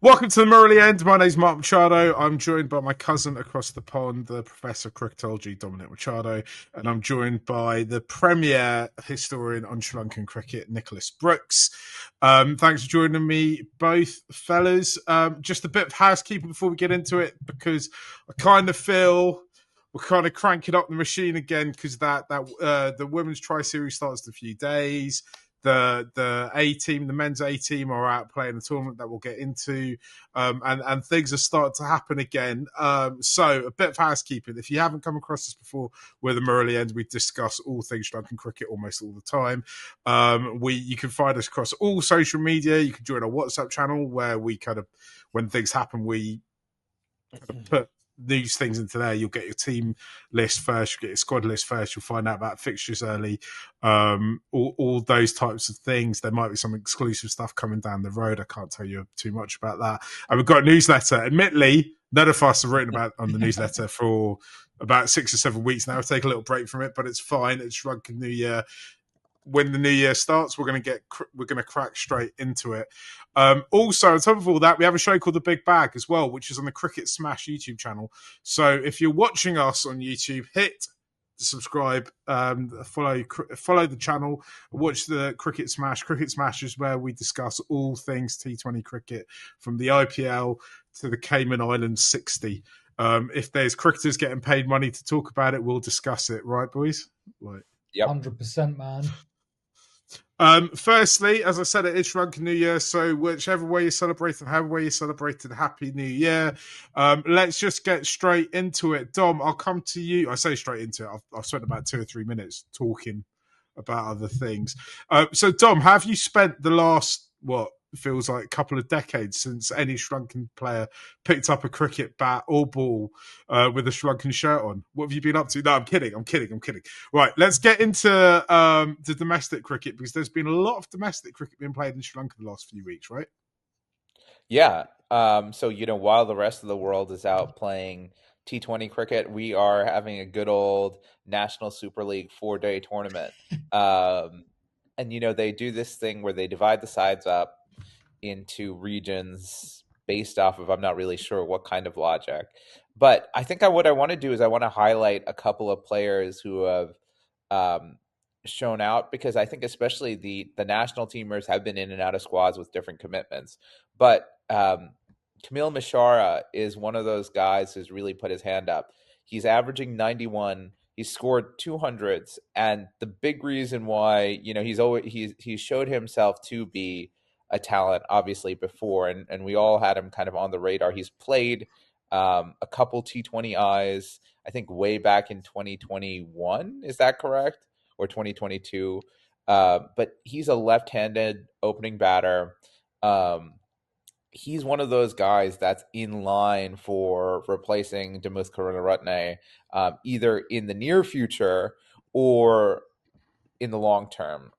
Welcome to the Murali End. My name's Mark Machado. I'm joined by my cousin across the pond, the Professor of Cricketology, Dominic Machado, and I'm joined by the premier historian on Sri Lankan cricket, Nicholas Brooks. Thanks for joining me, both fellas. Just a bit of housekeeping before we get into it, because I kind of feel we're kind of cranking up the machine again because the women's tri series starts in a few days. The A team, the men's A team, are out playing a tournament that we'll get into, and things are starting to happen again. So a bit of housekeeping. If you haven't come across this before, we're the Murali End. We discuss all things Sri Lankan cricket almost all the time. You can find us across all social media. You can join our WhatsApp channel where we kind of, when things happen, we kind of put these things into there. You'll get your team list first, you'll get your squad list first, you'll find out about fixtures early, all those types of things. There might be some exclusive stuff coming down the road. I can't tell you too much about that. And we've got a newsletter. Admittedly, none of us have written about on the newsletter for about 6 or 7 weeks now. I'll take a little break from it, but it's fine. It's Sri Lankan New Year. When the new year starts, we're going to crack straight into it. Also, on top of all that, we have a show called The Big Bag as well, which is on the Cricket Smash YouTube channel. So if you're watching us on YouTube, hit subscribe, follow the channel, watch the Cricket Smash. Cricket Smash is where we discuss all things T20 cricket, from the IPL to the Cayman Islands 60. If there's cricketers getting paid money to talk about it, we'll discuss it, right, boys? Right. Yep. 100%, man. Firstly, as I said, it is Sri Lankan New Year, so whichever way you celebrate and however way you celebrate it, Happy New Year. Let's just get straight into it. Dom, I'll come to you. I say straight into it. I've spent about 2 or 3 minutes talking about other things. So, Dom, have you spent the last, feels like a couple of decades since any Sri Lankan player picked up a cricket bat or ball with a Sri Lankan shirt on? What have you been up to? No, I'm kidding. Right, let's get into the domestic cricket, because there's been a lot of domestic cricket being played in Sri Lanka the last few weeks, right? Yeah. So, while the rest of the world is out playing T20 cricket, we are having a good old National Super League 4-day tournament. And, they do this thing where they divide the sides up into regions based off of, I'm not really sure what kind of logic, but I think what I want to do is I want to highlight a couple of players who have shown out, because I think especially the national teamers have been in and out of squads with different commitments. But Kamil Mishara is one of those guys who's really put his hand up. He's averaging 91. He's scored 200s, and the big reason why, he's showed himself to be a talent, obviously, before, and we all had him kind of on the radar. He's played a couple T20Is, I think way back in 2021, is that correct? Or 2022. But he's a left-handed opening batter. He's one of those guys that's in line for replacing Damuth Karunaratne, either in the near future or in the long term.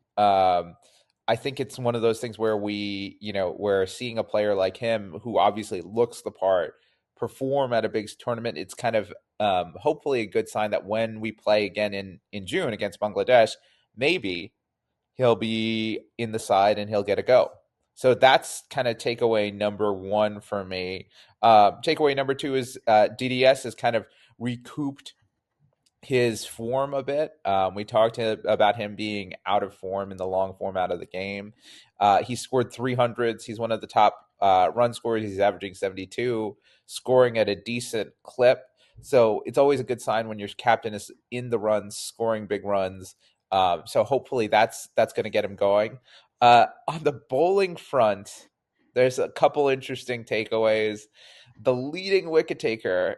I think it's one of those things where we're seeing a player like him, who obviously looks the part, perform at a big tournament. It's kind of hopefully a good sign that when we play again in June against Bangladesh, maybe he'll be in the side and he'll get a go. So that's kind of takeaway number one for me. Takeaway number two is DDS has kind of recouped his form a bit. We talked about him being out of form in the long format of the game. He scored 300s. He's one of the top run scorers. He's averaging 72, scoring at a decent clip. So it's always a good sign when your captain is in the runs, scoring big runs. So hopefully that's going to get him going. On the bowling front, there's a couple interesting takeaways. The leading wicket taker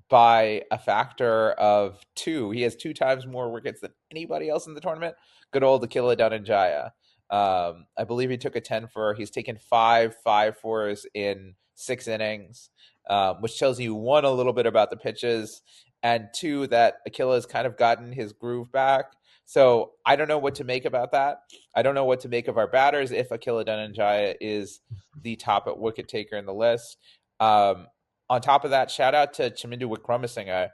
by a factor of 2. He has 2 times more wickets than anybody else in the tournament. Good old Akila Dhananjaya. I believe he took a 10-for. He's taken 5 5-4s in 6 innings, which tells you, 1, a little bit about the pitches, and 2, that Akila has kind of gotten his groove back. So I don't know what to make about that. I don't know what to make of our batters if Akila Dhananjaya is the top at wicket taker in the list. On top of that, shout out to Chamindu Wickramasinghe,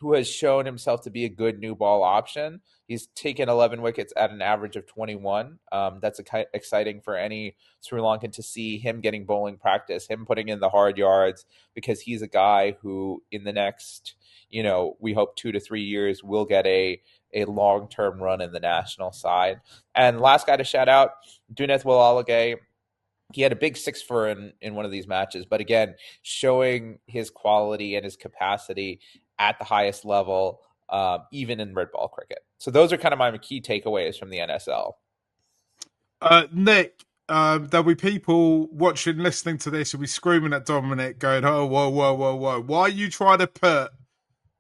who has shown himself to be a good new ball option. He's taken 11 wickets at an average of 21. That's exciting for any Sri Lankan to see him getting bowling practice, him putting in the hard yards, because he's a guy who in the next, we hope 2 to 3 years will get a long-term run in the national side. And last guy to shout out, Duneth Walalage. He had a big 6 for in one of these matches, but again, showing his quality and his capacity at the highest level, even in red ball cricket. So those are kind of my key takeaways from the NSL. Nick, there'll be people watching, listening to this, will be screaming at Dominic, going, "Oh, whoa, whoa, whoa, whoa! Why are you trying to put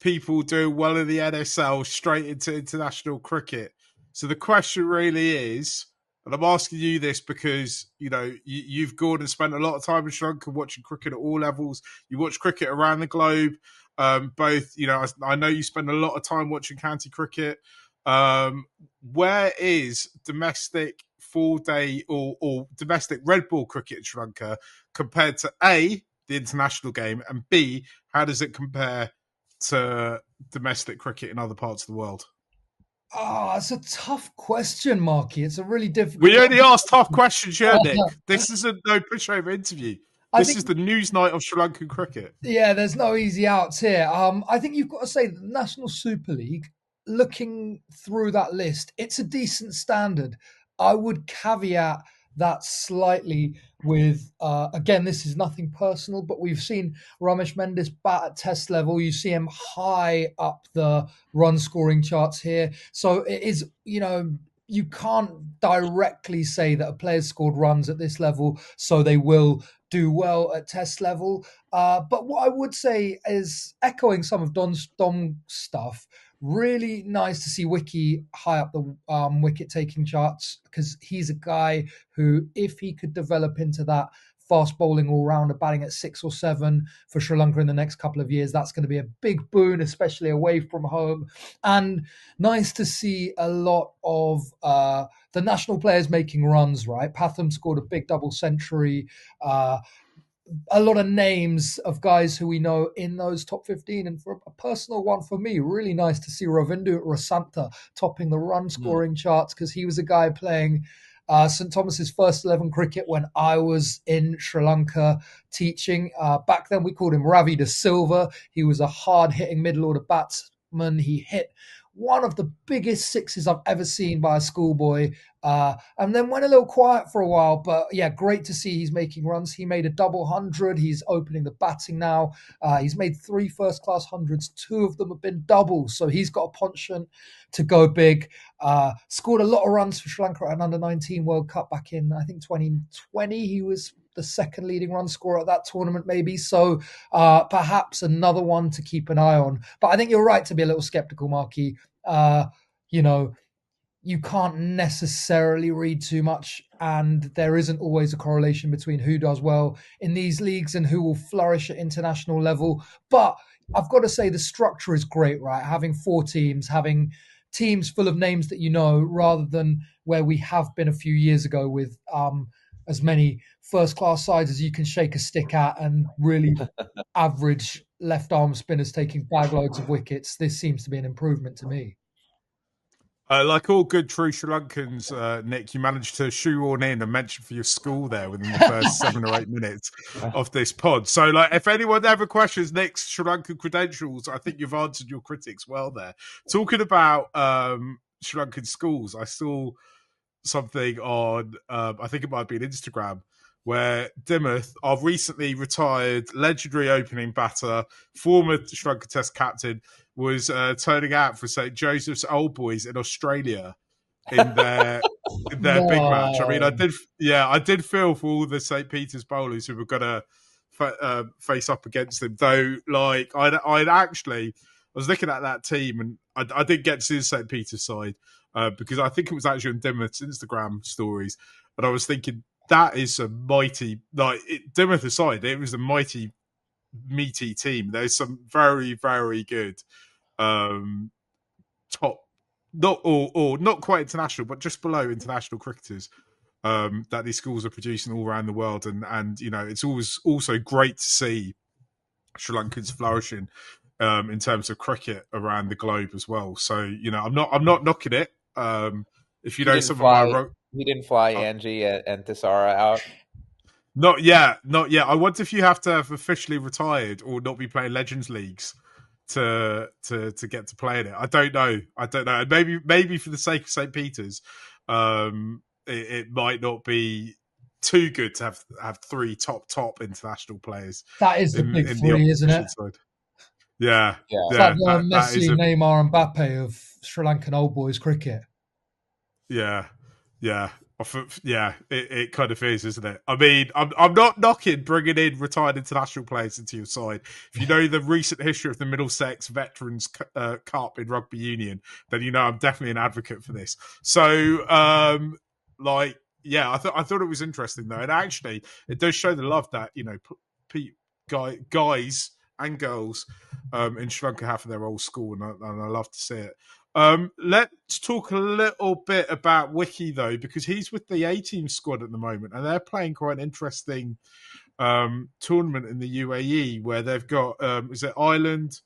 people doing well in the NSL straight into international cricket?" So the question really is, and I'm asking you this because you've gone and spent a lot of time in Sri Lanka watching cricket at all levels. You watch cricket around the globe. Both, I know you spend a lot of time watching county cricket. Where is domestic 4-day or domestic red ball cricket in Sri Lanka compared to A, the international game, and B, how does it compare to domestic cricket in other parts of the world? Oh, it's a tough question, Marky. It's a really difficult We only one. ask tough questions here, Nick. This isn't no pushover interview. This is the news night of Sri Lankan cricket. Yeah, there's no easy outs here. I think you've got to say that the National Super League, looking through that list, it's a decent standard. I would caveat that slightly with, again, this is nothing personal, but we've seen Ramesh Mendes bat at test level. You see him high up the run scoring charts here. So it is, you can't directly say that a player's scored runs at this level, so they will do well at test level. But what I would say is, echoing some of Dom's stuff, really nice to see Wiki high up the wicket taking charts, because he's a guy who, if he could develop into that fast bowling all-rounder, batting at 6 or 7 for Sri Lanka in the next couple of years, that's going to be a big boon, especially away from home. And nice to see a lot of the national players making runs, right? Patham scored a big double century. A lot of names of guys who we know in those top 15. And for a personal one for me, really nice to see Ravindu Rasanta topping the run scoring charts, because he was a guy playing St. Thomas's first 11 cricket when I was in Sri Lanka teaching. Back then we called him Ravi de Silva. He was a hard-hitting middle-order batsman. He hit one of the biggest sixes I've ever seen by a schoolboy, and then went a little quiet for a while. But yeah, great to see he's making runs. He made a double 100. He's opening the batting now. He's made 3 first-class hundreds. 2 of them have been doubles, so he's got a penchant to go big. Scored a lot of runs for Sri Lanka at an under-19 World Cup back in, I think, 2020. He was the second leading run scorer at that tournament, maybe. So perhaps another one to keep an eye on. But I think you're right to be a little skeptical, Marky. You can't necessarily read too much, and there isn't always a correlation between who does well in these leagues and who will flourish at international level. But I've got to say the structure is great, right? Having 4 teams, having teams full of names that you know, rather than where we have been a few years ago with as many first-class sides as you can shake a stick at and really average left-arm spinners taking bag loads of wickets. This seems to be an improvement to me. Like all good true Sri Lankans, Nick, you managed to shoehorn in a mention for your school there within the first 7 or 8 minutes of this pod. So, if anyone ever questions Nick's Sri Lankan credentials, I think you've answered your critics well there. Talking about Sri Lankan schools, I saw something on, I think it might be an Instagram, where Dimmoth, our recently retired legendary opening batter, former Sri Lanka Test captain, was turning out for St. Joseph's Old Boys in Australia in their big match. I mean, I did feel for all the St. Peter's bowlers who were going to face up against them. Though, I was looking at that team, and I didn't get to see the St. Peter's side because I think it was actually on Dimmoth's Instagram stories, and I was thinking that is a mighty, Dimmoth aside, it was a mighty, meaty team. There's some very, very good top, not quite international, but just below international cricketers that these schools are producing all around the world, and it's always also great to see Sri Lankans flourishing in terms of cricket around the globe as well. So I'm not knocking it. If you He know didn't some of my fly. He didn't fly uh, Angie and Thisara out. not yet, not yet. I wonder if you have to have officially retired or not be playing Legends leagues to get to play in it. I don't know. And maybe for the sake of St. Peter's, it might not be too good to have three top international players That is the in big the three, isn't opposition it? side. Yeah, Yeah. It's like yeah. the That is Messi, a Neymar, and Mbappe of Sri Lankan old boys cricket. yeah, yeah. Yeah, it kind of is, isn't it? I mean, I'm not knocking bringing in retired international players into your side. If you know the recent history of the Middlesex Veterans Cup in rugby union, then I'm definitely an advocate for this. So, yeah, I thought it was interesting though, and actually, it does show the love that guys and girls in Sri Lanka have for their old school, and I love to see it. Let's talk a little bit about Wiki though, because he's with the A-team squad at the moment, and they're playing quite an interesting tournament in the UAE where they've got is it Ireland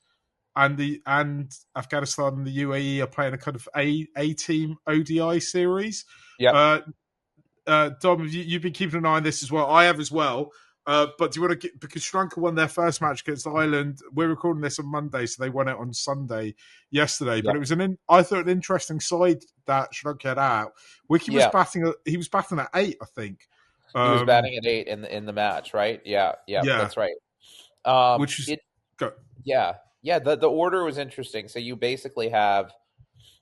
and Afghanistan and the UAE are playing a kind of A-team ODI series. Yep. Dom, you've been keeping an eye on this as well. I have as well. But do you want to get, because Sri Lanka won their first match against Ireland. We're recording this on Monday, so they won it on Sunday yesterday. Yep. But it was I thought an interesting side that Sri Lanka had out. Wiki was batting. He was batting at 8, I think. He was batting at 8 in the match, right? Yeah, that's right. Which is the order was interesting. So you basically have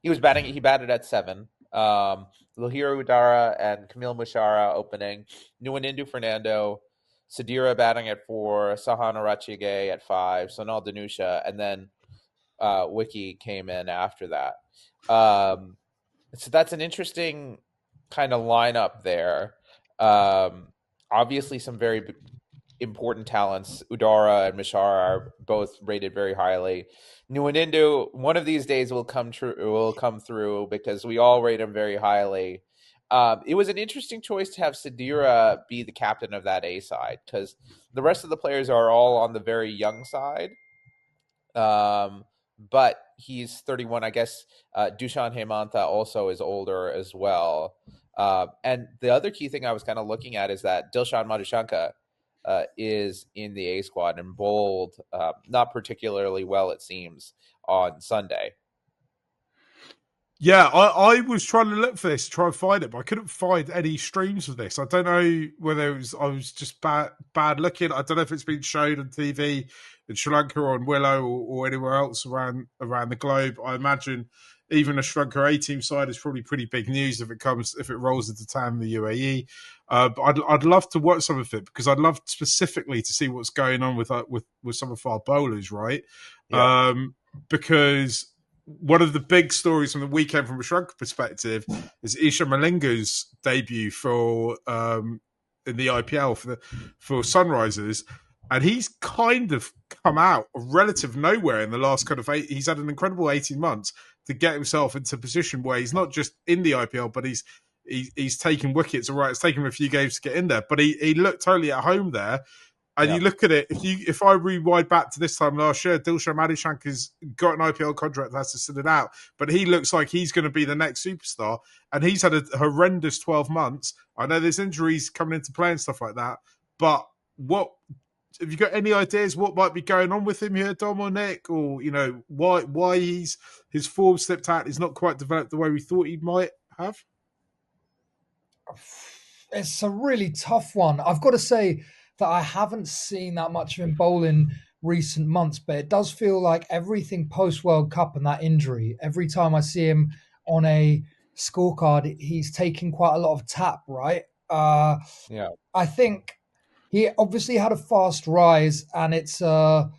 he batted at 7. Lahira Udara and Camille Mushara opening, Nuwanindu Fernando, Sadira batting at 4, Sahana Rachige at 5, Sonal Danusha, and then Wiki came in after that. So that's an interesting kind of lineup there. Obviously, some very important talents. Udara and Mishara are both rated very highly. Nuwanindu, one of these days will come through because we all rate him very highly. It was an interesting choice to have Sadira be the captain of that A side because the rest of the players are all on the very young side. But he's 31. I guess Dushan Hemantha also is older as well. And the other key thing I was kind of looking at is that Dilshan Madhushanka is in the A squad and bowled not particularly well, it seems, on Sunday. Yeah, I was trying to look for this, try and find it, but I couldn't find any streams of this. I don't know whether I was just bad looking. I don't know if it's been shown on TV in Sri Lanka or on Willow or anywhere else around the globe. I imagine even a Sri Lanka A-team side is probably pretty big news if it rolls into town in the UAE. But I'd love to watch some of it because I'd love specifically to see what's going on with some of our bowlers, right? Yeah. Because one of the big stories from the weekend from a Sri Lanka perspective is Isha Malinga's debut for in the IPL for Sunrisers, and he's kind of come out of relative nowhere in the last kind of he's had an incredible 18 months to get himself into a position where he's not just in the IPL, but he's taking wickets. All right, it's taken him a few games to get in there, but he looked totally at home there. And you look at it, if I rewind back to this time last year, Dilshan Madhushanka's got an IPL contract that has to sit it out, but he looks like he's going to be the next superstar, and he's had a horrendous 12 months. I know there's injuries coming into play and stuff like that, but what have you got any ideas what might be going on with him here, Dom or Nick, or why his form slipped out? He's not quite developed the way we thought he might have. It's a really tough one. I've got to say that I haven't seen that much of him bowl in recent months, but it does feel like everything post World Cup and that injury, every time I see him on a scorecard, he's taking quite a lot of tap, right? I think he obviously had a fast rise and it's a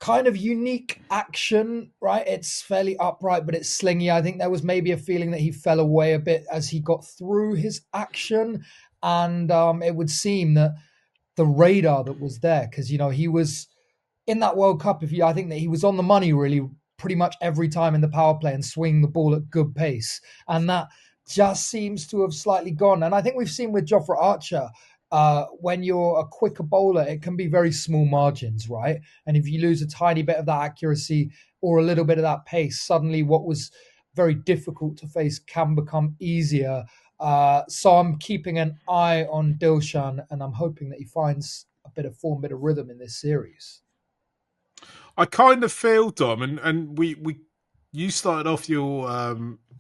kind of unique action, right? It's fairly upright, but it's slingy. I think there was maybe a feeling that he fell away a bit as he got through his action. And it would seem that the radar that was there, because he was in that World Cup. I think that he was on the money really pretty much every time in the power play and swinging the ball at good pace, and that just seems to have slightly gone. And I think we've seen with Jofra Archer, when you're a quicker bowler, it can be very small margins, right? And if you lose a tiny bit of that accuracy or a little bit of that pace, suddenly what was very difficult to face can become easier. So I'm keeping an eye on Dilshan, and I'm hoping that he finds a bit of form, bit of rhythm in this series. I kind of feel, Dom, and you started off your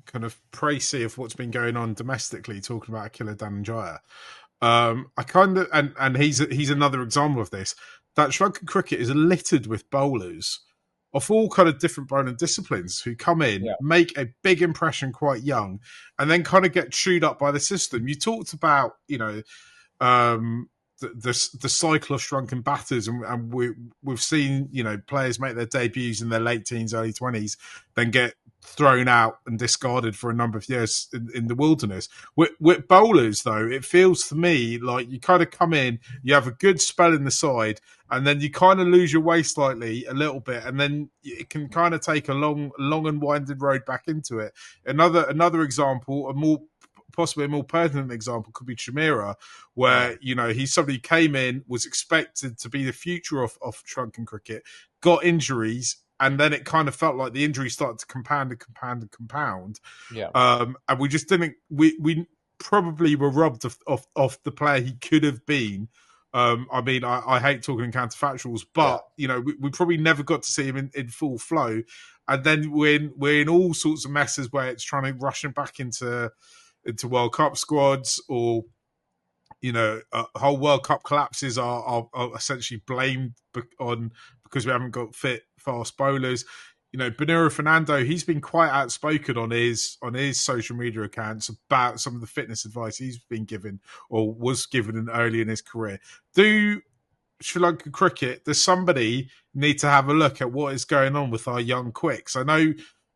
kind of précis of what's been going on domestically, talking about Akila Dhananjaya. I kind of, and he's another example of this. That Sri Lankan cricket is littered with bowlers of all kind of different bowling disciplines who come in, make a big impression quite young, and then kind of get chewed up by the system. You talked about, um, the cycle of shrunken batters, and we've seen players make their debuts in their late teens, early 20s, then get thrown out and discarded for a number of years in the wilderness. With bowlers, though, it feels to me like you kind of come in, you have a good spell in the side, and then you kind of lose your way slightly a little bit, and then it can kind of take a long and winding road back into it. Another example, possibly a more pertinent example, could be Chimera, where he's somebody who came in, was expected to be the future of shrunken cricket, got injuries, and then it kind of felt like the injuries started to compound. Yeah. And we just didn't. We probably were robbed of the player he could have been. I mean, I hate talking in counterfactuals, but we probably never got to see him in full flow. And then we're in all sorts of messes where it's trying to rush him back into World Cup squads, or whole World Cup collapses are essentially blamed because we haven't got fit fast bowlers. Beniro Fernando, he's been quite outspoken on his social media accounts about some of the fitness advice he's been given or was given early in his career. Do Sri Lanka cricket, does somebody need to have a look at what is going on with our young quicks? I know,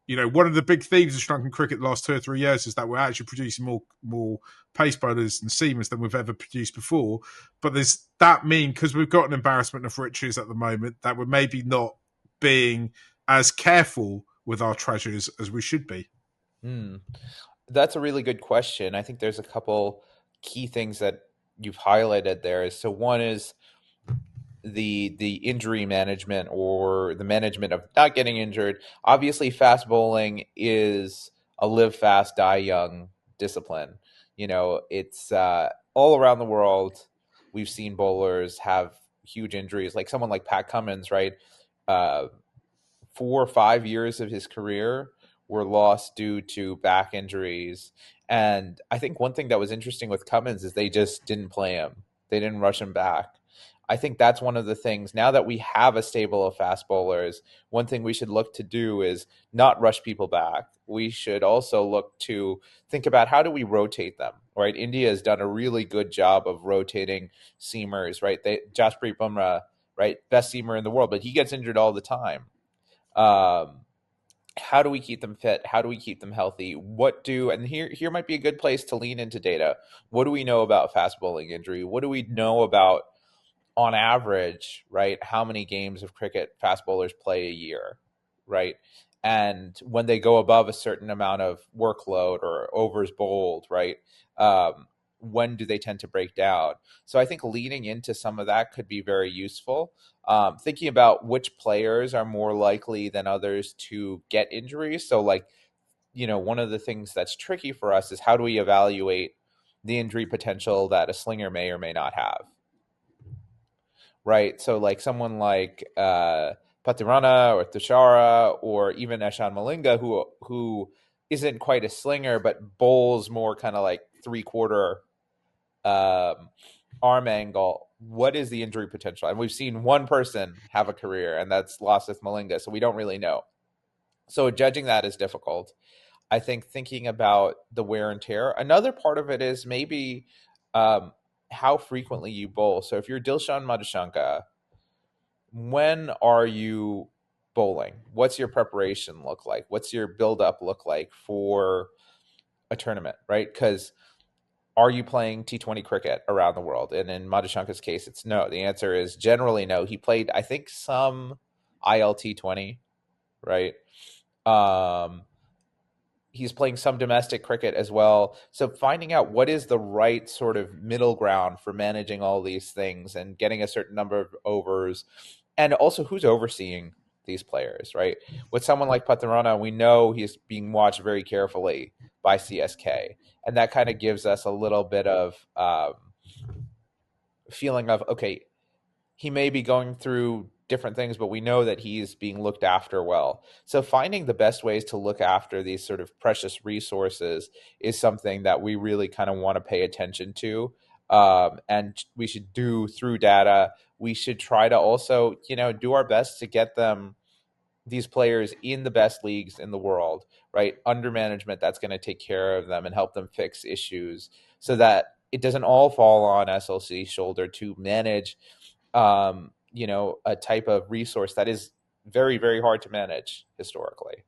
one of the big themes of Sri Lankan cricket the last 2 or 3 years is that we're actually producing more pace bowlers and seamers than we've ever produced before. But does that mean, because we've got an embarrassment of riches at the moment, that we're maybe not being as careful with our treasures as we should be? That's a really good question. I think there's a couple key things that you've highlighted there. So one is the injury management, or the management of not getting injured. Obviously, fast bowling is a live fast, die young discipline. It's all around the world. We've seen bowlers have huge injuries, like someone like Pat Cummins, right? 4 or 5 years of his career were lost due to back injuries. And I think one thing that was interesting with Cummins is they just didn't play him. They didn't rush him back. I think that's one of the things. Now that we have a stable of fast bowlers, one thing we should look to do is not rush people back. We should also look to think about, how do we rotate them, right? India has done a really good job of rotating seamers, right? Jasprit Bumrah, right? Best seamer in the world, but he gets injured all the time. How do we keep them fit? How do we keep them healthy? And here might be a good place to lean into data. What do we know about fast bowling injury? What do we know about, on average, right, how many games of cricket fast bowlers play a year, right? And when they go above a certain amount of workload or overs bowled, right, when do they tend to break down? So I think leaning into some of that could be very useful. Thinking about which players are more likely than others to get injuries. So, like, one of the things that's tricky for us is, how do we evaluate the injury potential that a slinger may or may not have? Right. So like someone like Patirana or Tushara, or even Eshan Malinga, who isn't quite a slinger but bowls more kind of like 3/4 arm angle. What is the injury potential? And we've seen one person have a career, and that's Lasith Malinga. So we don't really know. So judging that is difficult. I think thinking about the wear and tear. Another part of it is maybe how frequently you bowl. So if you're Dilshan Madhushanka, when are you bowling? What's your preparation look like? What's your build-up look like for a tournament, right? Because are you playing T20 cricket around the world? And in Madhushanka's case, it's no. The answer is generally no. He played, I think, some ILT20, right? he's playing some domestic cricket as well. So finding out what is the right sort of middle ground for managing all these things and getting a certain number of overs, and also who's overseeing these players, right? With someone like Paterona, we know he's being watched very carefully by CSK, and that kind of gives us a little bit of feeling of, okay, he may be going through different things, but we know that he's being looked after well. So finding the best ways to look after these sort of precious resources is something that we really kind of want to pay attention to. And we should do through data. We should try to also, do our best to get them, these players, in the best leagues in the world, right? Under management that's going to take care of them and help them fix issues so that it doesn't all fall on SLC's shoulder to manage a type of resource that is very, very hard to manage historically.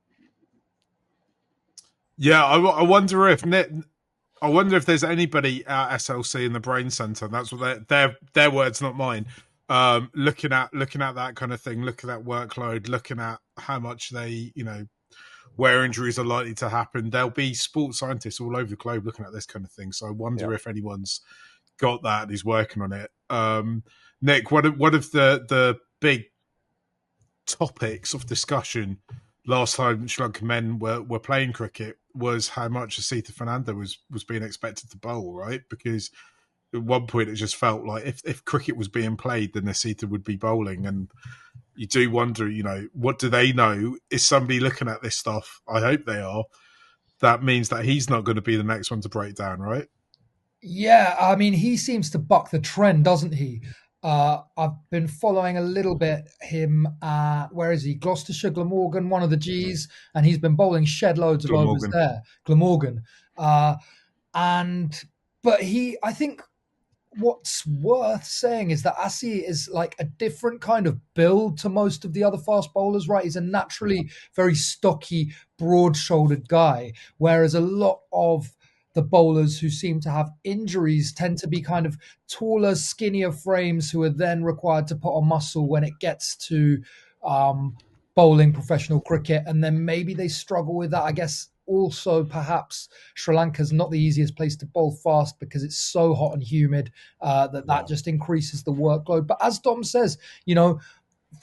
Yeah, I wonder if I wonder if there's anybody at SLC in the brain center. And that's what their words, not mine. Looking at that kind of thing, looking at workload, looking at how much they, where injuries are likely to happen. There'll be sports scientists all over the globe looking at this kind of thing. So I wonder if anyone's got that and is working on it. Nick, one of the big topics of discussion last time Sri Lankan men were playing cricket was how much Asita Fernando was being expected to bowl, right? Because at one point it just felt like if cricket was being played, then Asita would be bowling. And you do wonder, what do they know? Is somebody looking at this stuff? I hope they are. That means that he's not going to be the next one to break down, right? Yeah, I mean, he seems to buck the trend, doesn't he? I've been following a little bit him at, where is he? Gloucestershire, Glamorgan, one of the Gs, and he's been bowling shed loads of overs there. Glamorgan. But I think what's worth saying is that Asi is like a different kind of build to most of the other fast bowlers, right? He's a naturally very stocky, broad-shouldered guy, whereas a lot of the bowlers who seem to have injuries tend to be kind of taller, skinnier frames who are then required to put on muscle when it gets to bowling professional cricket. And then maybe they struggle with that. I guess also perhaps Sri Lanka's not the easiest place to bowl fast because it's so hot and humid that just increases the workload. But as Dom says,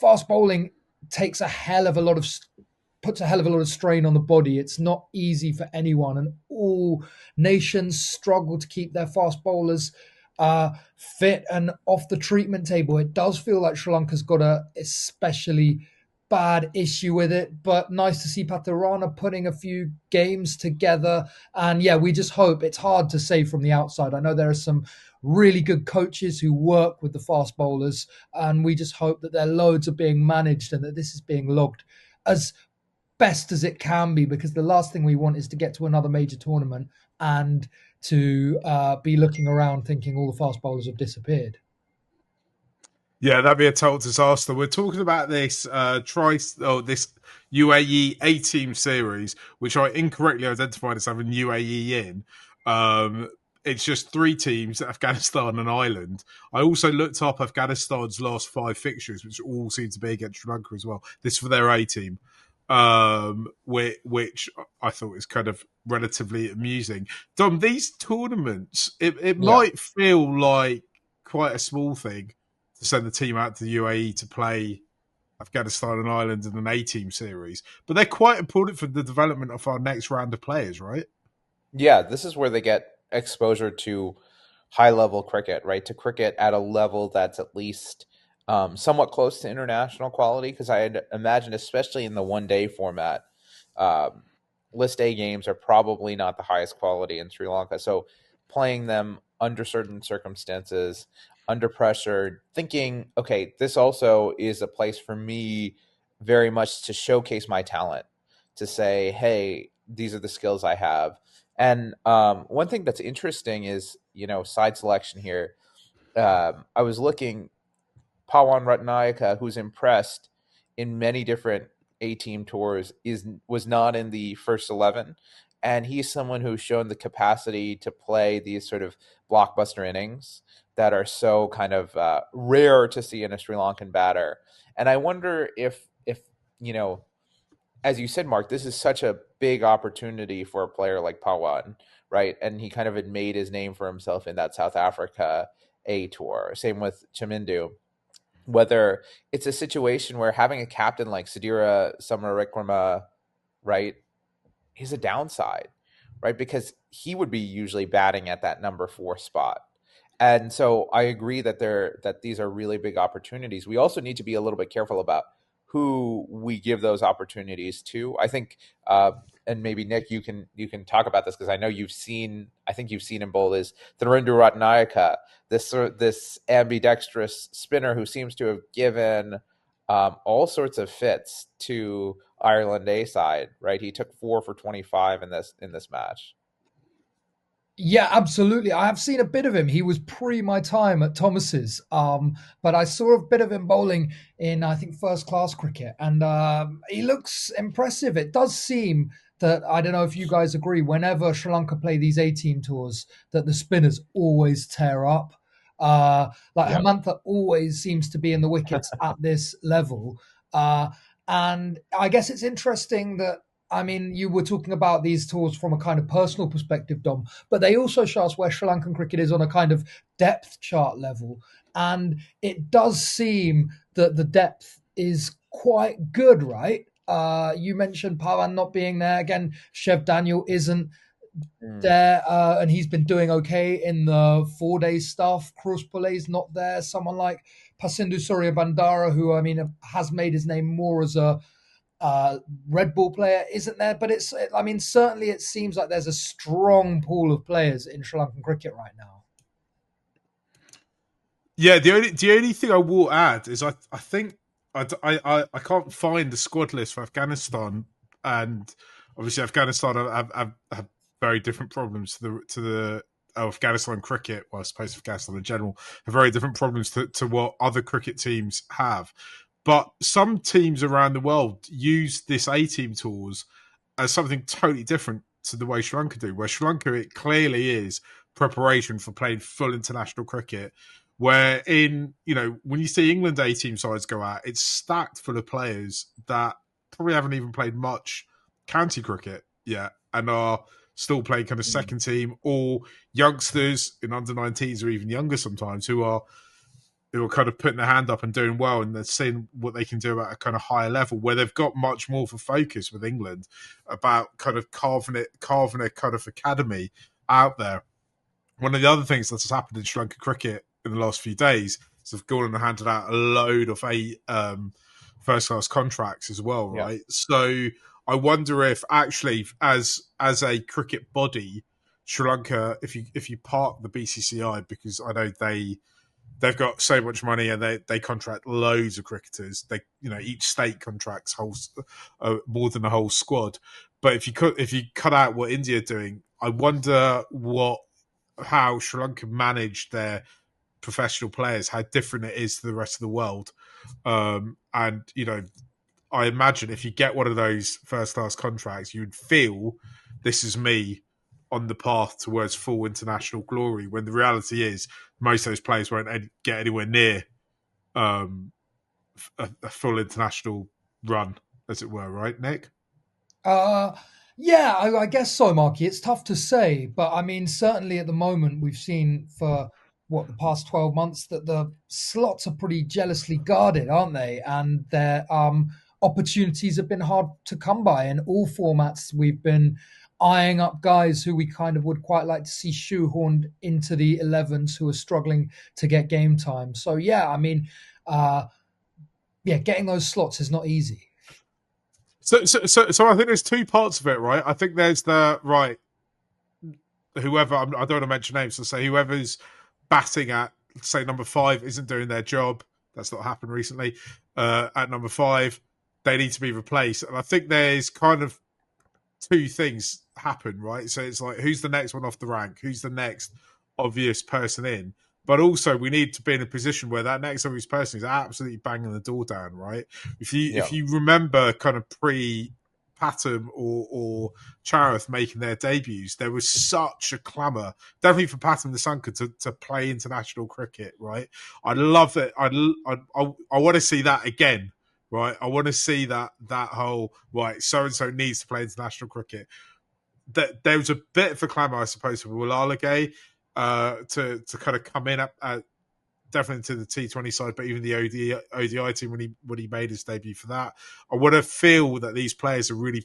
fast bowling takes a hell of a lot of puts a hell of a lot of strain on the body. It's not easy for anyone, and all nations struggle to keep their fast bowlers fit and off the treatment table. It does feel like Sri Lanka's got a especially bad issue with it, but nice to see Paterana putting a few games together. And yeah, we just hope, it's hard to say from the outside. I know there are some really good coaches who work with the fast bowlers, and we just hope that their loads are being managed and that this is being logged as best as it can be, because the last thing we want is to get to another major tournament and to be looking around thinking all the fast bowlers have disappeared. Yeah, that'd be a total disaster. We're talking about this this UAE A-team series, which I incorrectly identified as having UAE in. It's just 3 teams, Afghanistan and Ireland. I also looked up Afghanistan's last 5 fixtures, which all seem to be against Sri Lanka as well. This is for their A-team, which I thought is kind of relatively amusing. Dom, these tournaments, it might feel like quite a small thing to send the team out to the UAE to play Afghanistan and Ireland in an A-team series, but they're quite important for the development of our next round of players, right? Yeah, this is where they get exposure to high-level cricket, right? To cricket at a level that's at least somewhat close to international quality, because I imagine, especially in the one-day format, List A games are probably not the highest quality in Sri Lanka. So playing them under certain circumstances, under pressure, thinking, okay, this also is a place for me very much to showcase my talent, to say, hey, these are the skills I have. And one thing that's interesting is, side selection here. I was looking, Pawan Ratnayaka, who's impressed in many different A-team tours, was not in the first 11. And he's someone who's shown the capacity to play these sort of blockbuster innings that are so kind of rare to see in a Sri Lankan batter. And I wonder if as you said, Mark, this is such a big opportunity for a player like Pawan, right? And he kind of had made his name for himself in that South Africa A tour. Same with Chamindu. Whether it's a situation where having a captain like Sadira Samaravikrama, right, is a downside, right? Because he would be usually batting at that number 4 spot. And so I agree that these are really big opportunities. We also need to be a little bit careful about who we give those opportunities to. I think, and maybe Nick, you can talk about this because I know I think you've seen him bowl is Tharinder Ratnayaka, this ambidextrous spinner who seems to have given all sorts of fits to Ireland A side. Right, he took 4 for 25 in this match. Yeah, absolutely. I have seen a bit of him. He was pre my time at Thomas's, but I saw a bit of him bowling in, I think, first class cricket, and he looks impressive. It does seem that, I don't know if you guys agree, whenever Sri Lanka play these A-team tours, that the spinners always tear up. Like Yeah. Hemantha always seems to be in the wickets at this level. And I guess it's interesting that, I mean, you were talking about these tours from a kind of personal perspective, Dom, but they also show us where Sri Lankan cricket is on a kind of depth chart level. And it does seem that the depth is quite good, right? You mentioned Pawan not being there. Again, Chev Daniel isn't there, and he's been doing okay in the 4-day stuff. Cruz Pule's not there. Someone like Pasindu Surya Bandara, who, I mean, has made his name more as a Red Bull player, isn't there, but I mean, certainly it seems like there's a strong pool of players in Sri Lankan cricket right now. Yeah, the only thing I will add is I think I can't find the squad list for Afghanistan, and obviously Afghanistan have very different problems to the Afghanistan cricket. Well, I suppose Afghanistan in general have very different problems to what other cricket teams have. But some teams around the world use this A-team tours as something totally different to the way Sri Lanka do. Where Sri Lanka, it clearly is preparation for playing full international cricket. Where when you see England A-team sides go out, it's stacked full of players that probably haven't even played much county cricket yet and are still playing kind of second team, or youngsters in under-19s or even younger sometimes who are kind of putting their hand up and doing well, and they're seeing what they can do at a kind of higher level, where they've got much more of a focus with England about kind of carving a kind of academy out there. One of the other things that's happened in Sri Lanka cricket in the last few days is they've gone and handed out a load of first-class contracts as well, right? Yeah. So I wonder if actually, as a cricket body, Sri Lanka, if you park the BCCI, because I know they've got so much money and they contract loads of cricketers. They, each state contracts more than a whole squad. But if you cut out what India are doing, I wonder how Sri Lanka manage their professional players, how different it is to the rest of the world. And I imagine if you get one of those first class contracts, you'd feel this is me on the path towards full international glory, when the reality is most of those players won't get anywhere near a full international run, as it were, right, Nick? Yeah, I guess so, Marky. It's tough to say, but I mean, certainly at the moment, we've seen for the past 12 months that the slots are pretty jealously guarded, aren't they? And their opportunities have been hard to come by in all formats. We've been eyeing up guys who we kind of would quite like to see shoehorned into the 11s who are struggling to get game time. So, yeah, I mean, getting those slots is not easy. So I think there's two parts of it, right? I think there's whoever, I don't want to mention names, so say whoever's batting at, say, number 5 isn't doing their job. That's not happened recently. At number 5, they need to be replaced. And I think there's kind of two things happen, right? So it's like, who's the next one off the rank? Who's the next obvious person in? But also, we need to be in a position where that next obvious person is absolutely banging the door down, right? If you remember kind of pre-Patham or Charath making their debuts, there was such a clamour, definitely for Patham the Sanka to play international cricket, right? I love it. I want to see that again right? I want to see that whole, right, so-and-so needs to play international cricket. There was a bit of a clamour, I suppose, for Murali to kind of come in at definitely to the T20 side, but even the ODI team when he made his debut for that. I want to feel that these players are really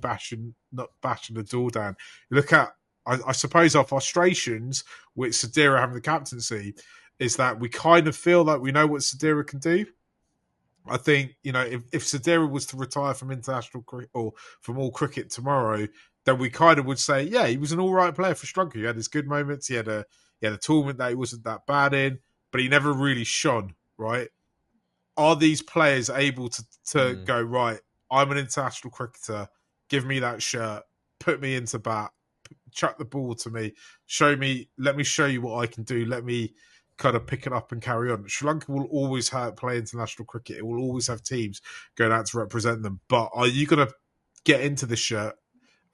not bashing the door down. You look at, I suppose, our frustrations with Sadira having the captaincy is that we kind of feel like we know what Sadira can do. I think, if Sadira was to retire from international cricket or from all cricket tomorrow, then we kind of would say, yeah, he was an all right player for Sri Lanka. He had his good moments. He had a tournament that he wasn't that bad in, but he never really shone, right? Are these players able to go, right, I'm an international cricketer, give me that shirt, put me into bat, chuck the ball to me, let me show you what I can do, let me kind of pick it up and carry on. Sri Lanka will always play international cricket. It will always have teams going out to represent them. But are you going to get into the shirt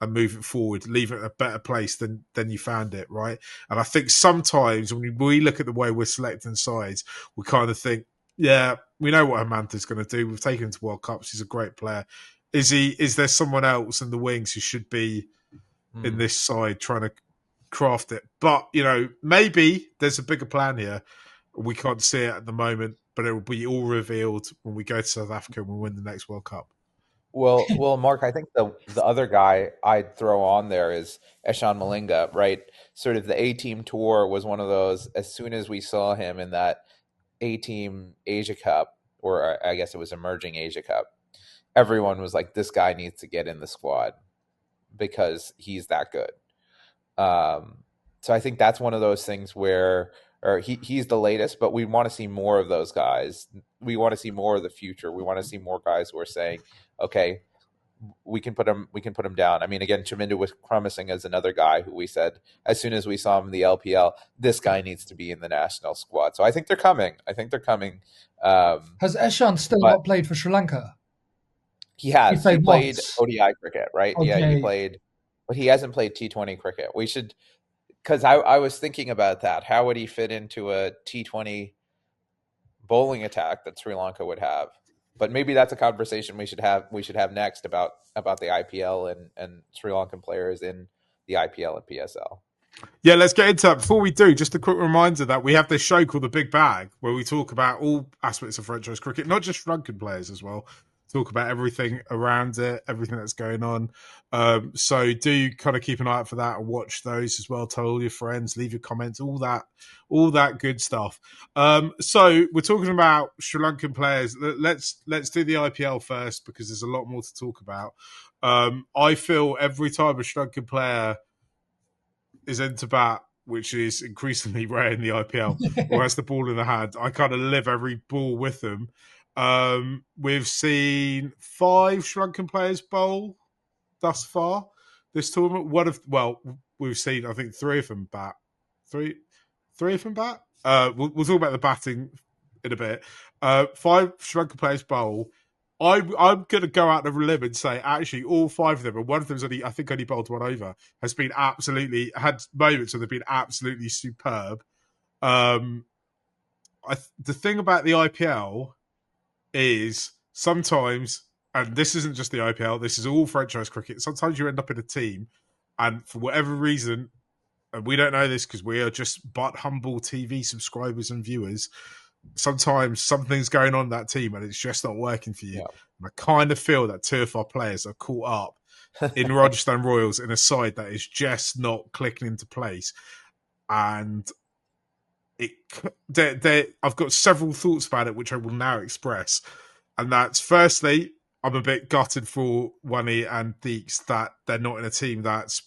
and move it forward, leave it in a better place than you found it, right? And I think sometimes when we look at the way we're selecting sides, we kind of think, yeah, we know what Amanta's going to do. We've taken him to World Cups. He's a great player. Is there someone else in the wings who should be in this side trying to craft it? But, maybe there's a bigger plan here. We can't see it at the moment, but it will be all revealed when we go to South Africa and we win the next World Cup. Well, Mark, I think the other guy I'd throw on there is Eshan Malinga, right? Sort of the A-team tour was one of those, as soon as we saw him in that A-team Asia Cup, or I guess it was emerging Asia Cup, everyone was like, this guy needs to get in the squad because he's that good. So I think that's one of those things where, or he's the latest, but we want to see more of those guys. We want to see more of the future. We want to see more guys who are saying, okay, we can put him down. I mean, again, Chaminda was promising as another guy who we said, as soon as we saw him in the LPL, this guy needs to be in the national squad. So I think they're coming. Has Eshan still not played for Sri Lanka? He has. He played once. ODI cricket, right? Okay. Yeah, he played, but he hasn't played T20 cricket. We should, because I was thinking about that. How would he fit into a T20 bowling attack that Sri Lanka would have? But maybe that's a conversation we should have next about the IPL and Sri Lankan players in the IPL and PSL. Yeah, let's get into that. Before we do, just a quick reminder that we have this show called The Big Bag, where we talk about all aspects of franchise cricket, not just Sri Lankan players as well. Talk about everything around it, everything that's going on. So do kind of keep an eye out for that and watch those as well. Tell all your friends, leave your comments, all that good stuff. So we're talking about Sri Lankan players. Let's do the IPL first because there's a lot more to talk about. I feel every time a Sri Lankan player is into bat, which is increasingly rare in the IPL, or has the ball in the hand, I kind of live every ball with them. We've seen 5 Sri Lankan players bowl thus far this tournament. We've seen, I think, 3 of them bat. Three of them bat. We'll talk about the batting in a bit. 5 Sri Lankan players bowl. I'm going to go out on a limb and say actually all 5 of them, and one of them's only bowled one over, has been had moments where they've been absolutely superb. The thing about the IPL is sometimes, and this isn't just the IPL, this is all franchise cricket, sometimes you end up in a team and for whatever reason, and we don't know this because we are just but humble TV subscribers and viewers, sometimes something's going on in that team and it's just not working for you. Yeah. And I kind of feel that 2 of our players are caught up in Rajasthan Royals in a side that is just not clicking into place. And I've got several thoughts about it, which I will now express. And that's, firstly, I'm a bit gutted for Wani and Deeks that they're not in a team that's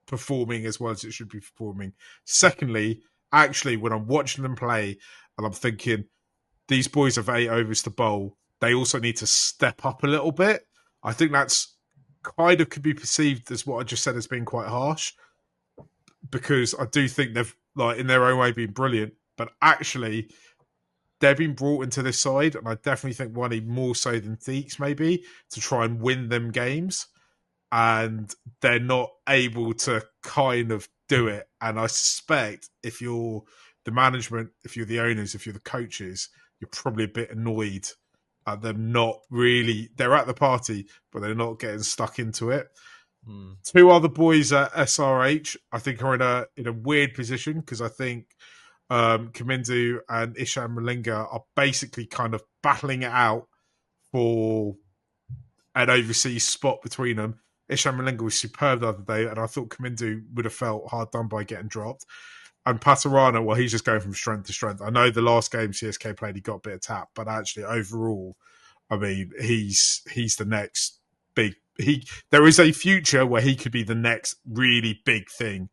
performing as well as it should be performing. Secondly, actually, when I'm watching them play and I'm thinking, these boys have 8 overs to bowl, they also need to step up a little bit. I think that's kind of could be perceived as what I just said as being quite harsh, because I do think they've, like, in their own way, been brilliant, but actually they've been brought into this side, and I definitely think Wani more so than Deeks maybe, to try and win them games, and they're not able to kind of do it. And I suspect if you're the management, if you're the owners, if you're the coaches, you're probably a bit annoyed and them not really. They're at the party, but they're not getting stuck into it. Two other boys at SRH, I think, are in a weird position because I think Kamindu and Ishan Malinga are basically kind of battling it out for an overseas spot between them. Ishan Malinga was superb the other day, and I thought Kamindu would have felt hard done by getting dropped. And Patarana, well, he's just going from strength to strength. I know the last game CSK played, he got a bit of tap, but actually overall, I mean, he's the next big. There is a future where he could be the next really big thing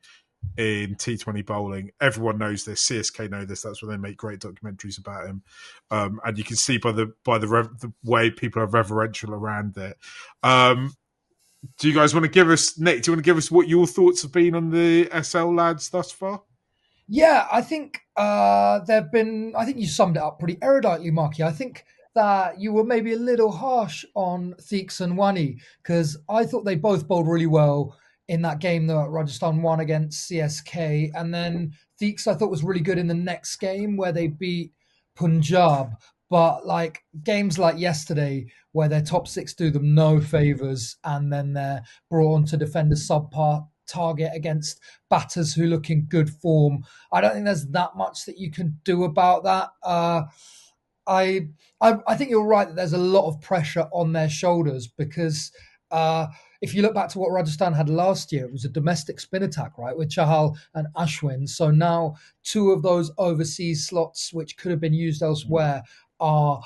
in T20 bowling. Everyone knows this. CSK know this. That's why they make great documentaries about him. And you can see by the way people are reverential around it. Do you guys want to give us, Nick? Do you want to give us what your thoughts have been on the SL lads thus far? Yeah, I think there've been. I think you summed it up pretty eruditely, Marky. I think that you were maybe a little harsh on Theeks and Wani because I thought they both bowled really well in that game that Rajasthan won against CSK, and then Theeks I thought was really good in the next game where they beat Punjab. But like games like yesterday, where their top six do them no favors, and then they're brought on to defend a subpar target against batters who look in good form. I don't think there's that much that you can do about that. I think you're right that there's a lot of pressure on their shoulders because if you look back to what Rajasthan had last year, it was a domestic spin attack, right, with Chahal and Ashwin. So now two of those overseas slots, which could have been used elsewhere, are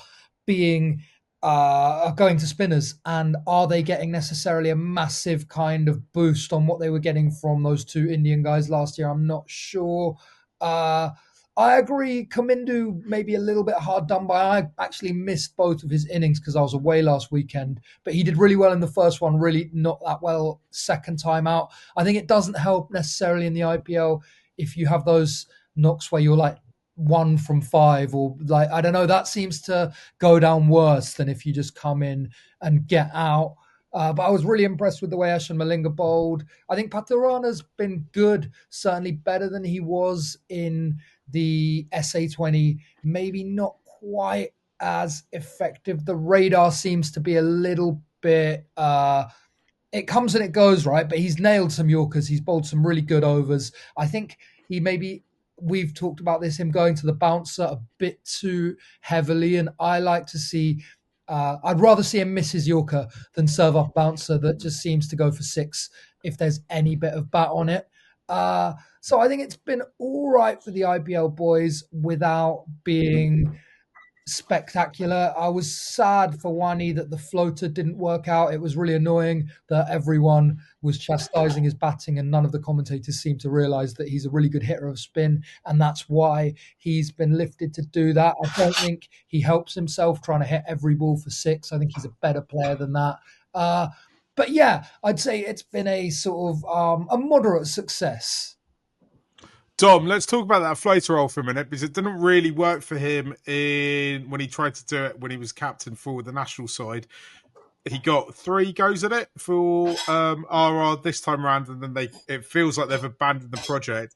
being are going to spinners. And are they getting necessarily a massive kind of boost on what they were getting from those two Indian guys last year? I'm not sure. I agree. Kamindu maybe a little bit hard done by. I actually missed both of his innings because I was away last weekend, but he did really well in the first one, really not that well second time out. I think it doesn't help necessarily in the IPL if you have those knocks where you're like 1 from 5 or like, I don't know, that seems to go down worse than if you just come in and get out. But I was really impressed with the way Ashan Malinga bowled. I think Patarana's been good, certainly better than he was in the SA20, maybe not quite as effective. The radar seems to be a little bit it comes and it goes, right? But he's nailed some Yorkers. He's bowled some really good overs. I think he maybe, we've talked about this, him going to the bouncer a bit too heavily. And I like to see, I'd rather see him miss his Yorker than serve off bouncer that just seems to go for 6 if there's any bit of bat on it. So I think it's been all right for the IPL boys without being spectacular. I was sad for Wani that the floater didn't work out. It was really annoying that everyone was chastising his batting and none of the commentators seemed to realize that he's a really good hitter of spin, and that's why he's been lifted to do that. I don't think he helps himself trying to hit every ball for 6. I think he's a better player than that. But yeah, I'd say it's been a sort of a moderate success. Dom, let's talk about that floater role for a minute because it didn't really work for him when he tried to do it when he was captain for the national side. He got 3 goes at it for RR this time around, and then it feels like they've abandoned the project.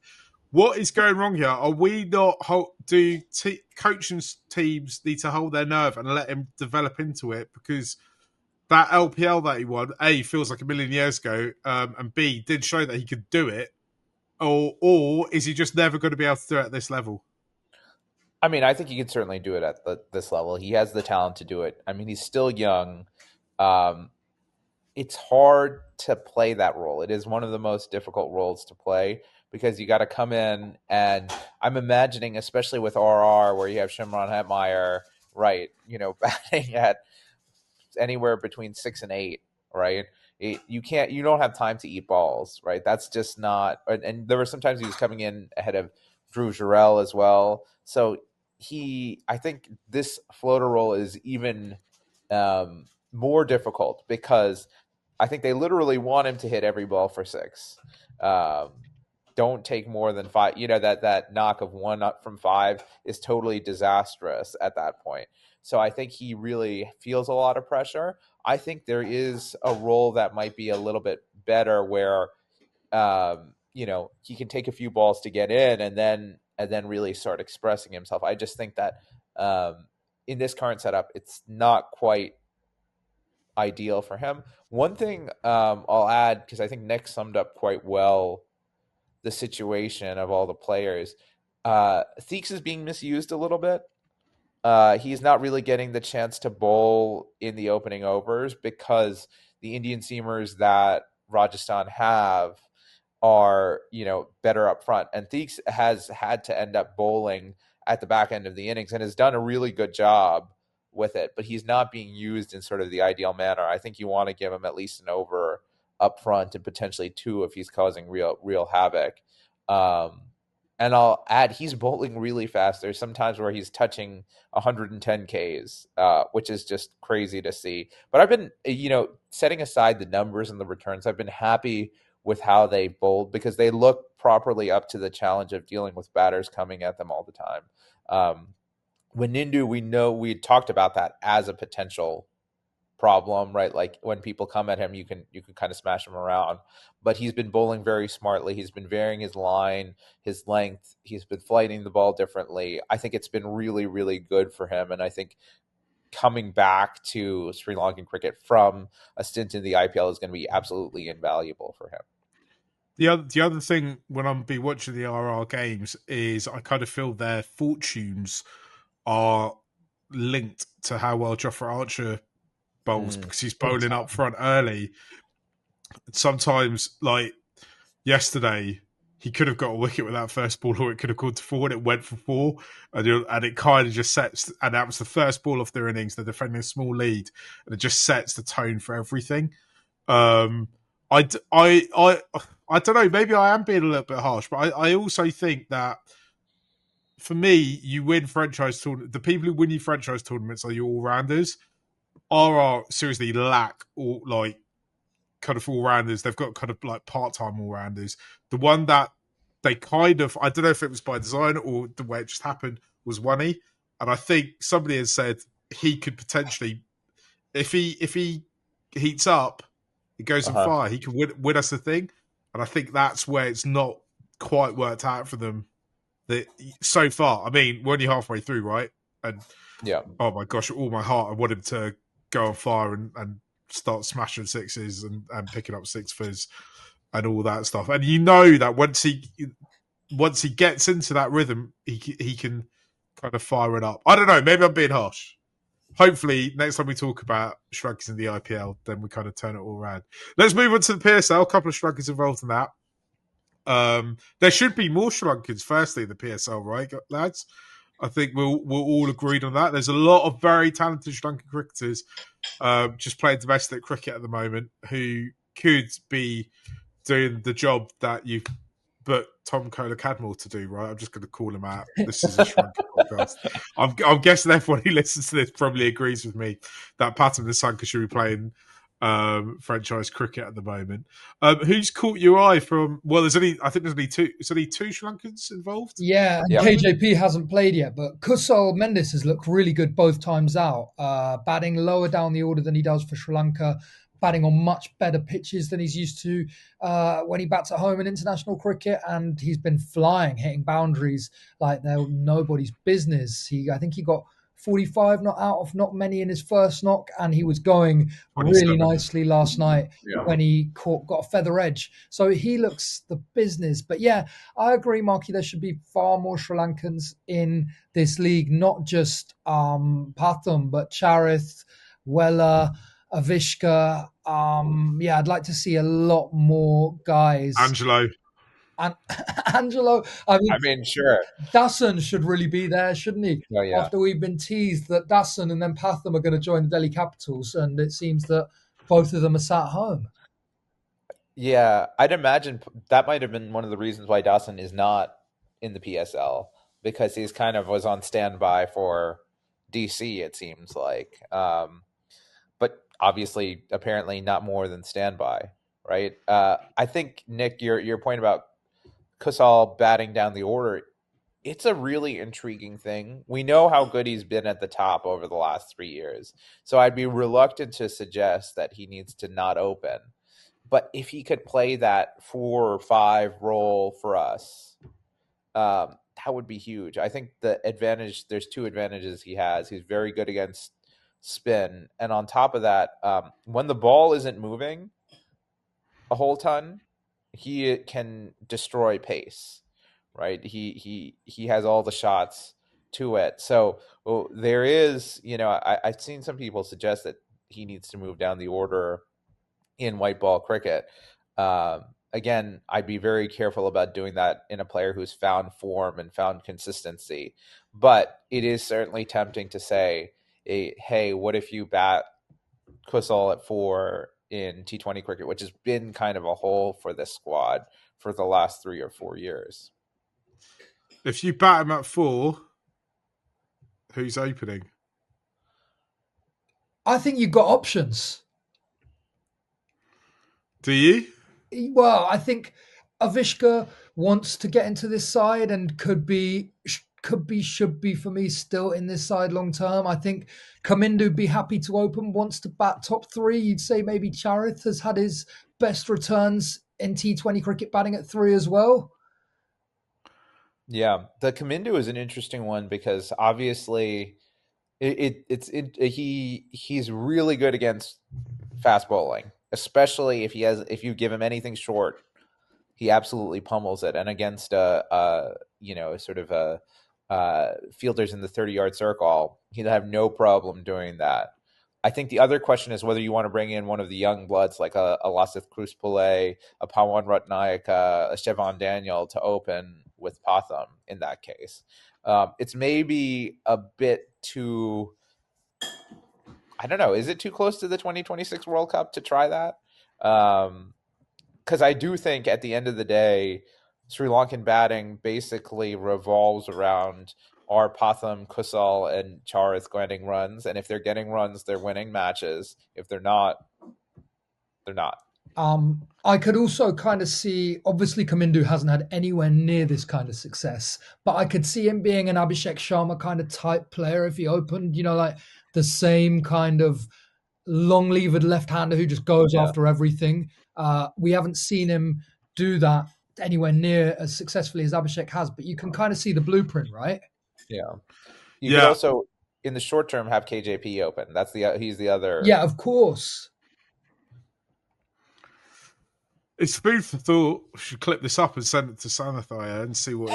What is going wrong here? Are we not coaching teams need to hold their nerve and let him develop into it? Because that LPL that he won, A, feels like a million years ago, and B, did show that he could do it. Or is he just never going to be able to do it at this level? I mean, I think he can certainly do it at this level. He has the talent to do it. I mean, he's still young. It's hard to play that role. It is one of the most difficult roles to play because you got to come in, and I'm imagining, especially with RR, where you have Shimron Hetmeyer, right, batting at anywhere between 6 and 8, right? You don't have time to eat balls, right? That's just not. And there were sometimes he was coming in ahead of Drew Jarrell as well. So I think this floater role is even more difficult because I think they literally want him to hit every ball for 6. Don't take more than 5. That knock of 1 up from 5 is totally disastrous at that point. So I think he really feels a lot of pressure. I think there is a role that might be a little bit better where, he can take a few balls to get in and then really start expressing himself. I just think that in this current setup, it's not quite ideal for him. One thing I'll add, because I think Nick summed up quite well the situation of all the players. Theeks is being misused a little bit. He's not really getting the chance to bowl in the opening overs because the Indian seamers that Rajasthan have are, better up front. And Theeks has had to end up bowling at the back end of the innings and has done a really good job with it, but he's not being used in sort of the ideal manner. I think you want to give him at least an over up front and potentially two if he's causing real havoc. And I'll add, he's bowling really fast. There's sometimes where he's touching 110 Ks, which is just crazy to see. But I've been, setting aside the numbers and the returns, I've been happy with how they bowled because they look properly up to the challenge of dealing with batters coming at them all the time. When Nindu, we talked about that as a potential problem, right? Like when people come at him, you can kind of smash him around. But he's been bowling very smartly. He's been varying his line, his length. He's been flighting the ball differently. I think it's been really, really good for him. And I think coming back to Sri Lankan cricket from a stint in the IPL is going to be absolutely invaluable for him. The other thing when I'm be watching the RR games is I kind of feel their fortunes are linked to how well Jofra Archer bowls because he's bowling up front early. Sometimes, like yesterday, he could have got a wicket with that first ball, or it could have gone to four, and it went for four, and it kind of just sets. And that was the first ball of their innings. They're defending a small lead, and it just sets the tone for everything. I don't know. Maybe I am being a little bit harsh, but I also think that for me, you win franchise tournaments. The people who win you franchise tournaments are your all-rounders. RR seriously lack all like kind of all-rounders. They've got kind of like part-time all-rounders. The one that they kind of, I don't know if it was by design or the way it just happened, was Wani. And I think somebody has said he could potentially, if he heats up, it goes on fire. He could win us the thing. And I think that's where it's not quite worked out for them that so far. I mean, we're only halfway through, right? And yeah, oh my gosh, all my heart, I want him to go on fire and start smashing sixes and picking up sixers and all that stuff. And you know that once he gets into that rhythm, he can kind of fire it up. I don't know. Maybe I'm being harsh. Hopefully, next time we talk about Sri Lankans in the IPL, then we kind of turn it all around. Let's move on to the PSL. A couple of Sri Lankans involved in that. There should be more Sri Lankans, firstly, in the PSL, right, lads? I think we're all agreed on that. There's a lot of very talented Sri Lankan cricketers just playing domestic cricket at the moment who could be doing the job that you've booked Tom Kohler-Cadmore to do, right? I'm just going to call him out. This is a Sri Lankan podcast. I'm guessing everyone who listens to this probably agrees with me that Patam Nissanka should be playing franchise cricket at the moment. Who's caught your eye from? Well, I think there's only two. Is there only two Sri Lankans involved? Yeah, and KJP hasn't played yet, but Kusal Mendes has looked really good both times out, batting lower down the order than he does for Sri Lanka, batting on much better pitches than he's used to when he bats at home in international cricket, and he's been flying, hitting boundaries like they're nobody's business. I think he got 45 not out of not many in his first knock, and he was going really nicely last night when he got a feather edge. So he looks the business. But yeah, I agree, Marky, there should be far more Sri Lankans in this league, not just Pathum, but Charith, Weller, Avishka. I'd like to see a lot more guys. Angelo. And Angelo, I mean, sure. Dasan should really be there, shouldn't he? Oh, yeah. After we've been teased that Dasan and then Pathum are going to join the Delhi Capitals, and it seems that both of them are sat home. Yeah, I'd imagine that might have been one of the reasons why Dasan is not in the PSL, because he's kind of was on standby for DC, it seems like. But obviously, apparently not more than standby, right? I think, Nick, your point about Kusal batting down the order, it's a really intriguing thing. We know how good he's been at the top over the last 3 years. So I'd be reluctant to suggest that he needs to not open. But if he could play that 4 or 5 role for us, that that would be huge. I think there's two advantages he has. He's very good against spin, and on top of that, when the ball isn't moving a whole ton, he can destroy pace, right? He has all the shots to it. So there is, I've seen some people suggest that he needs to move down the order in white ball cricket. Again, I'd be very careful about doing that in a player who's found form and found consistency. But it is certainly tempting to say, hey, what if you bat Kusal at 4 in T20 cricket, which has been kind of a hole for this squad for the last 3 or 4 years. If you bat him at 4, who's opening? I think you've got options. Do you? Well, I think Avishka wants to get into this side and should be for me still in this side long term. I think Kamindu be happy to open, wants to bat top 3. You'd say maybe Charith has had his best returns in T20 cricket batting at 3 as well. Yeah, the Kamindu is an interesting one because obviously he's really good against fast bowling, especially if you give him anything short, he absolutely pummels it. And against fielders in the 30-yard circle, he'd have no problem doing that. I think the other question is whether you want to bring in one of the young bloods like a Lasith Cruz Pillay, a Pawan Ratnayaka, a Shevan Daniel to open with Patham in that case. It's maybe a bit too, I don't know, is it too close to the 2026 World Cup to try that? Because I do think at the end of the day, Sri Lankan batting basically revolves around are Patham, Kusal, and Charith getting runs. And if they're getting runs, they're winning matches. If they're not, they're not. I could also kind of see, obviously Kamindu hasn't had anywhere near this kind of success, but I could see him being an Abhishek Sharma kind of type player if he opened, like the same kind of long-levered left-hander who just goes after everything. We haven't seen him do that anywhere near as successfully as Abhishek has, but you can kind of see the blueprint, right? Yeah. You could also, in the short term, have KJP open. He's the other. Yeah, of course. It's food for thought. We should clip this up and send it to Sanathaya and see what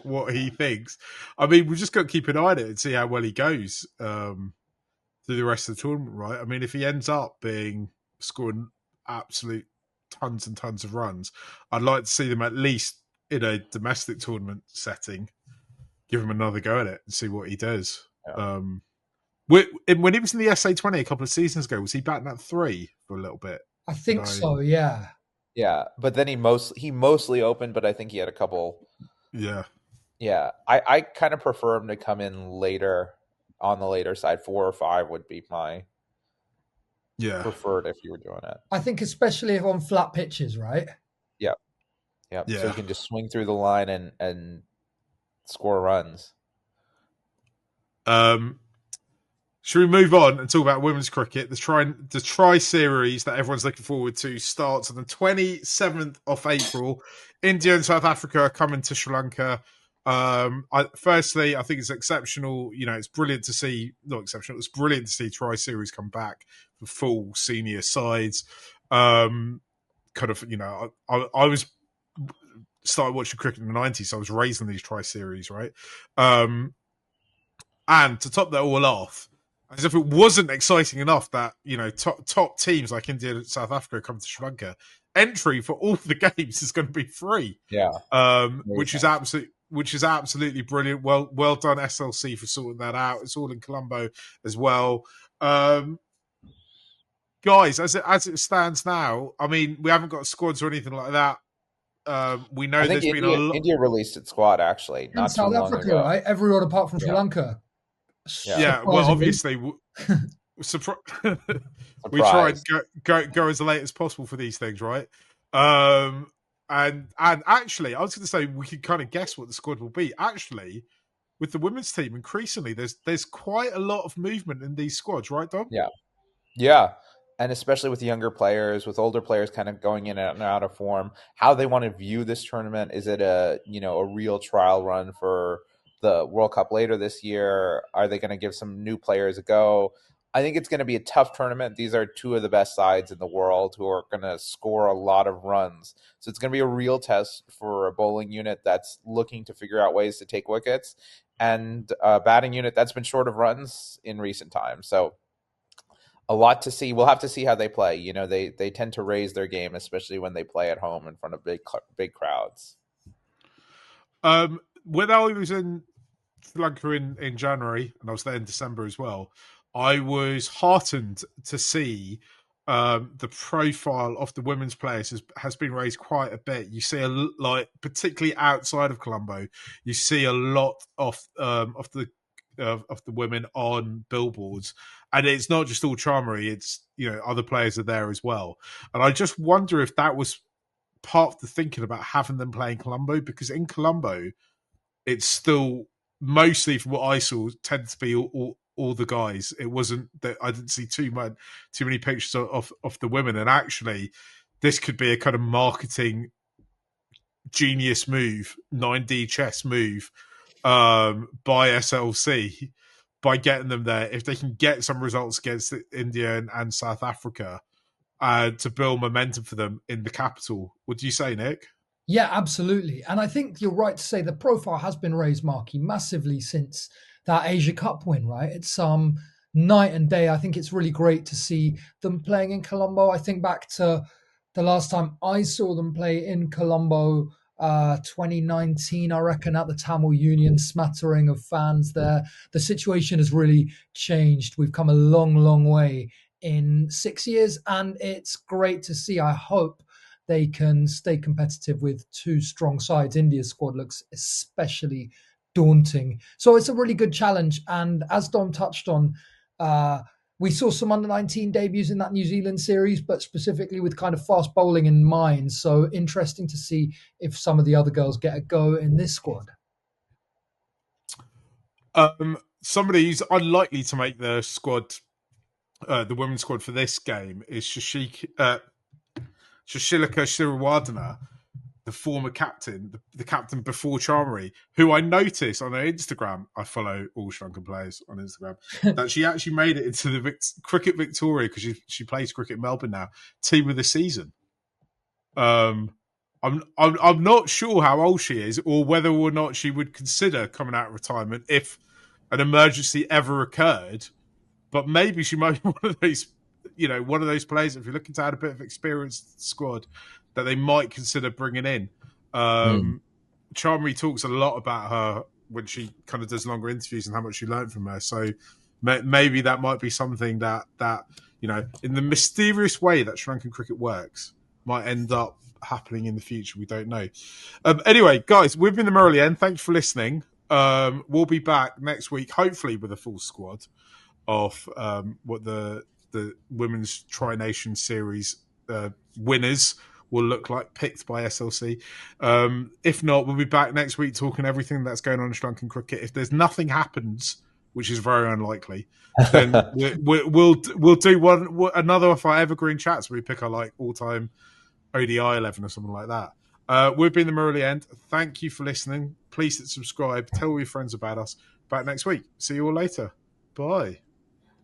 what he thinks. I mean, we've just got to keep an eye on it and see how well he goes through the rest of the tournament, right? I mean, if he ends up scoring absolute tons and tons of runs, I'd like to see them at least in a domestic tournament setting, give him another go at it and see what he does. Yeah. When he was in the SA20 a couple of seasons ago, was he batting at 3 for a little bit? I think so, yeah. Yeah, but then he mostly opened, but I think he had a couple. Yeah. Yeah, I kind of prefer him to come in later, on the later side. 4 or 5 would be my preferred if you were doing it. I think especially if on flat pitches, right? Yeah. So you can just swing through the line and score runs. Should we move on and talk about women's cricket? The Tri Series that everyone's looking forward to starts on the 27th of April. India and South Africa are coming to Sri Lanka. Firstly, I think it's exceptional. It's brilliant to see. Not exceptional. It's brilliant to see Tri Series come back for full senior sides. I was started watching cricket in the 90s, so I was raised in these Tri Series, right? And to top that all off, as if it wasn't exciting enough that top teams like India and South Africa come to Sri Lanka, entry for all the games is going to be free. Yeah, which is absolutely brilliant. Well done SLC for sorting that out. It's all in Colombo as well. Guys, as it stands now, I mean, we haven't got squads or anything like that. We know there's been a lot. India released its squad actually, not too South long Africa, ago. right? Everyone apart from Sri Lanka. Yeah, well, obviously, we try and go as late as possible for these things, right? And actually, I was going to say we could kind of guess what the squad will be. Actually, with the women's team, increasingly there's quite a lot of movement in these squads, right, Dom? Yeah, and especially with younger players, with older players kind of going in and out of form, how they want to view this tournament. Is it a real trial run for the World Cup later this year? Are they going to give some new players a go? I think it's going to be a tough tournament. These are two of the best sides in the world who are going to score a lot of runs. So it's going to be a real test for a bowling unit that's looking to figure out ways to take wickets, and a batting unit that's been short of runs in recent times. So a lot to see. We'll have to see how they play. They tend to raise their game, especially when they play at home in front of big crowds. When I was in Sri Lanka in January, and I was there in December as well, I was heartened to see the profile of the women's players has been raised quite a bit. You see particularly outside of Colombo, you see a lot of the women on billboards, and it's not just all Charmery, it's other players are there as well. And I just wonder if that was part of the thinking about having them play in Colombo, because in Colombo it's still mostly, from what I saw, tended to be all the guys. It wasn't that I didn't see too many pictures of the women. And actually, this could be a kind of marketing genius move, 9D chess move by SLC, by getting them there. If they can get some results against India and South Africa, to build momentum for them in the capital. What do you say, Nick? Yeah, absolutely. And I think you're right to say the profile has been raised, Marky, massively since that Asia Cup win, right? It's night and day. I think it's really great to see them playing in Colombo. I think back to the last time I saw them play in Colombo, 2019, I reckon, at the Tamil Union, smattering of fans there. The situation has really changed. We've come a long, long way in 6 years, and it's great to see. I hope they can stay competitive with two strong sides. India's squad looks especially daunting. So it's a really good challenge. And as Dom touched on, we saw some under-19 debuts in that New Zealand series, but specifically with kind of fast bowling in mind. So interesting to see if some of the other girls get a go in this squad. Somebody who's unlikely to make the squad, the women's squad for this game, is Shashilaka Shirawardena, the former captain, the captain before Charmery, who I noticed on her Instagram. I follow all Sri Lankan players on Instagram. That she actually made it into the Cricket Victoria, because she plays cricket in Melbourne now, team of the season. I'm not sure how old she is, or whether or not she would consider coming out of retirement if an emergency ever occurred. But maybe she might be one of those players, if you're looking to add a bit of experience to the squad, that they might consider bringing in. Charmery talks a lot about her when she kind of does longer interviews and how much she learned from her. So maybe that might be something that in the mysterious way that Sri Lankan cricket works, might end up happening in the future. We don't know. Anyway, guys, we've been the Murali End. Thanks for listening. We'll be back next week, hopefully with a full squad of what the Women's Tri-Nation Series winners will look like, picked by SLC. If not, we'll be back next week talking everything that's going on in Sri Lankan cricket. If there's nothing happens, which is very unlikely, then we'll do another of our evergreen chats where we pick our all-time ODI 11 or something like that. We've been the Murali End. Thank you for listening. Please subscribe. Tell all your friends about us. Back next week. See you all later. Bye.